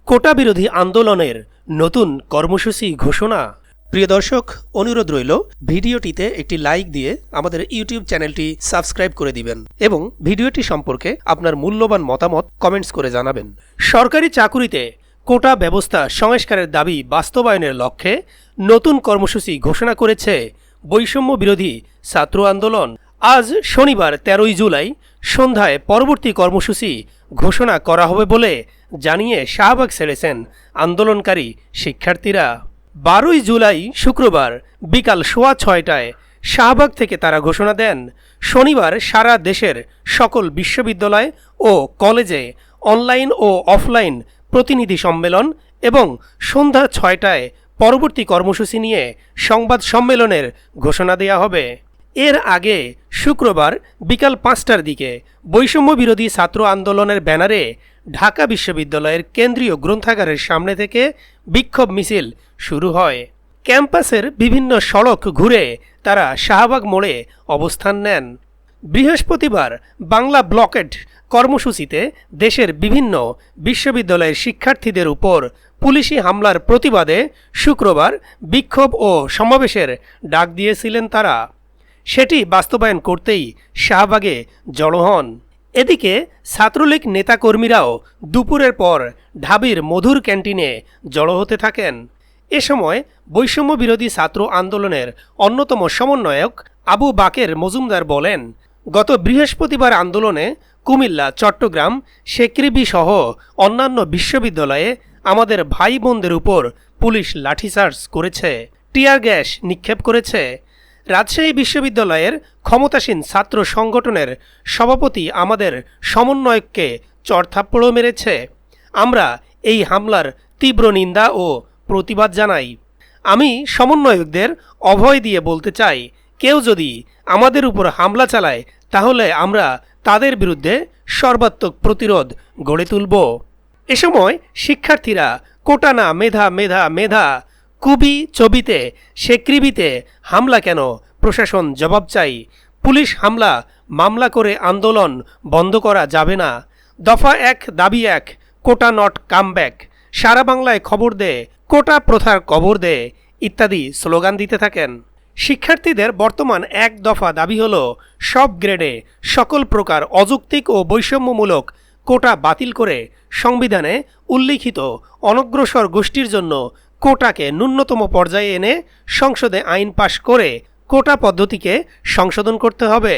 কোটা বিরোধী আন্দোলনের নতুন কর্মসূচি ঘোষণা। প্রিয় দর্শক, অনুরোধ রইল ভিডিওটিতে একটি লাইক দিয়ে আমাদের ইউটিউব চ্যানেলটি সাবস্ক্রাইব করে দিবেন এবং ভিডিওটি সম্পর্কে আপনার মূল্যবান মতামত কমেন্টস করে জানাবেন। সরকারি চাকুরিতে কোটা ব্যবস্থা সংস্কারের দাবি বাস্তবায়নের লক্ষ্যে নতুন কর্মসূচি ঘোষণা করেছে বৈষম্য বিরোধী ছাত্র আন্দোলন। আজ শনিবার 13 জুলাই সন্ধ্যায় পরবর্তী কর্মসূচি ঘোষণা করা হবে বলে জানিয়ে শাহবাগ ছেড়েছেন আন্দোলনকারী শিক্ষার্থীরা। 12 জুলাই শুক্রবার বিকাল 6:15টায় শাহবাগ থেকে তারা ঘোষণা দেন শনিবার সারা দেশের সকল বিশ্ববিদ্যালয় ও কলেজে অনলাইন ও অফলাইন প্রতিনিধি সম্মেলন এবং সন্ধ্যা 6টায় পরবর্তী কর্মসূচি নিয়ে সংবাদ সম্মেলনের ঘোষণা দেয়া হবে। এর আগে শুক্রবার বিকাল 5টার দিকে বৈষম্য বিরোধী ছাত্র আন্দোলনের ব্যানারে ঢাকা বিশ্ববিদ্যালয়ের কেন্দ্রীয় গ্রন্থাগারের সামনে থেকে বিক্ষোভ মিছিল শুরু হয়। ক্যাম্পাসের বিভিন্ন সড়ক ঘুরে তারা শাহবাগ মোড়ে অবস্থান নেন। বৃহস্পতিবার বাংলা ব্লকেড কর্মসূচিতে দেশের বিভিন্ন বিশ্ববিদ্যালয়ের শিক্ষার্থীদের উপর পুলিশি হামলার প্রতিবাদে শুক্রবার বিক্ষোভ ও সমাবেশের ডাক দিয়েছিলেন তারা। সেটি বাস্তবায়ন করতেই শাহবাগে জড়ো হন। এদিকে ছাত্রলীগ নেতাকর্মীরাও দুপুরের পর ঢাবির মধুর ক্যান্টিনে জড়ো হতে থাকেন। এ সময় বৈষম্য বিরোধী ছাত্র আন্দোলনের অন্যতম সমন্বয়ক আবু বাকের মজুমদার বলেন, গত বৃহস্পতিবার আন্দোলনে কুমিল্লা, চট্টগ্রাম, শেকৃবি সহ অন্যান্য বিশ্ববিদ্যালয়ে আমাদের ভাই বোনদের উপর পুলিশ লাঠিচার্জ করেছে, টিয়ার গ্যাস নিক্ষেপ করেছে। রাজশাহী বিশ্ববিদ্যালয়ের ক্ষমতাসীন ছাত্র সংগঠনের সভাপতি আমাদের সমন্বয়ককে চড়থাপ্পড়ও মেরেছে। আমরা এই হামলার তীব্র নিন্দা ও প্রতিবাদ জানাই। আমি সমন্বয়কদের অভয় দিয়ে বলতে চাই, কেউ যদি আমাদের উপর হামলা চালায় তাহলে আমরা তাদের বিরুদ্ধে সর্বাত্মক প্রতিরোধ গড়ে তুলব। এ সময় শিক্ষার্থীরা কোটা না মেধা, মেধা মেধা, কুবি ছবিতে শেকৃবিতে হামলা কেন, প্রশাসন জবাব চাই, পুলিশ হামলা মামলা করে আন্দোলন বন্ধ করা যাবে না, দফা 1 দাবি 1, কোটা নট কামব্যাক, সারা বাংলায় খবর দে, কোটা প্রথার কবর দে ইত্যাদি স্লোগান দিতে থাকেন। শিক্ষার্থীদের বর্তমান 1 দফা দাবি হল সব গ্রেডে সকল প্রকার অযৌক্তিক ও বৈষম্যমূলক কোটা বাতিল করে সংবিধানে উল্লিখিত অনগ্রসর গোষ্ঠীর জন্য কোটাকে ন্যূনতম পর্যায়ে এনে সংসদে আইন পাশ করে কোটা পদ্ধতিকে সংশোধন করতে হবে।